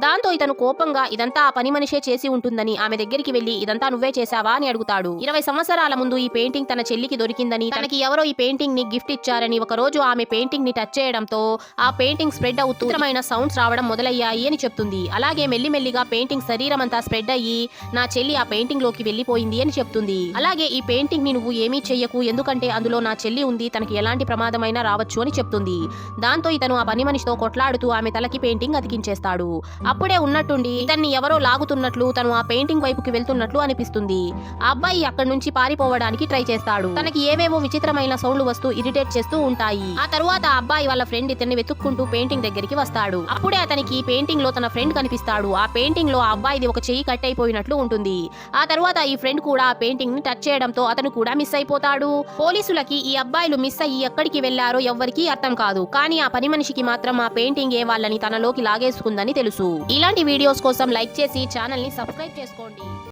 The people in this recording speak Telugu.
దాంతో ఇతను కోపంగా ఇదంతా ఆ పని మనిషే చేసి ఉంటుందని ఆమె దగ్గరికి వెళ్లి ఇదంతా నువ్వే చేశావా అని అడుగుతాడు. 20 సంవత్సరాల ముందు ఈ పెయింటింగ్ తన చెల్లికి దొరికిందని, తనకి ఎవరో ఈ పెయింటింగ్ ని గిఫ్ట్ ఇచ్చారని, ఒక రోజు ఆమె పెయింటింగ్ ని టచ్ చేయడంతో ఆ పెయింటింగ్ స్ప్రెడ్ అవుతూ విచిత్రమైన సౌండ్స్ రావడం మొదలయ్యాయి అని చెప్తుంది. అలాగే మెల్లిమెల్లిగా పెయింటింగ్ శరీరం అంతా స్ప్రెడ్ అయ్యి నా చెల్లి ఆ పెయింటింగ్ లోకి వెళ్లిపోయింది అని చెప్తుంది. అలాగే ఈ పెయింటింగ్ ని నువ్వు ఏమీ చెయ్యకు, ఎందుకంటే అందులో నా చెల్లి ఉంది, తనకి ఎలాంటి ప్రమాదమైనా రావచ్చు అని చెప్తుంది. దాంతో ఇతను ఆ పని మనిషితో కొట్లాడుతూ ఆమె తలకి పెయింటింగ్ అతికించేస్తాడు. అప్పుడే ఉన్నట్టుండి ఇతన్ని ఎవరో లాగుతున్నట్లు, తను ఆ పెయింటింగ్ వైపుకి వెళ్తున్నట్లు అనిపిస్తుంది. ఆ అబ్బాయి అక్కడి నుంచి పారిపోవడానికి ట్రై చేస్తాడు. తనకి ఏవేవో విచిత్రమైన సౌండ్లు వస్తూ ఇరిటేట్ చేస్తూ ఉంటాయి. ఆ తరువాత ఆ అబ్బాయి వాళ్ళ ఫ్రెండ్ ఇతన్ని వెతుక్కుంటూ పెయింటింగ్ దగ్గరికి వస్తాడు. అప్పుడే అతనికి పెయింటింగ్ లో తన ఫ్రెండ్ కనిపిస్తాడు. ఆ పెయింటింగ్ లో ఆ అబ్బాయిది ఒక చెయ్యి కట్ అయిపోయినట్లు ఉంటుంది. ఆ తరువాత ఈ ఫ్రెండ్ కూడా ఆ పెయింటింగ్ ని టచ్ చేయడంతో అతను కూడా మిస్ అయిపోతాడు. పోలీసులకి ఈ అబ్బాయిలు మిస్ అయ్యి ఎక్కడికి వెళ్లారో ఎవ్వరికీ అర్థం కాదు. కానీ ఆ పని మనిషికి మాత్రం ఆ పెయింటింగ్ ఏ వాళ్ళని తనలోకి లాగేసుకుందని తెలుసు. ఇలాంటి వీడియోస్ కోసం లైక్ చేసి ఛానల్ ని సబ్స్క్రైబ్ చేసుకోండి.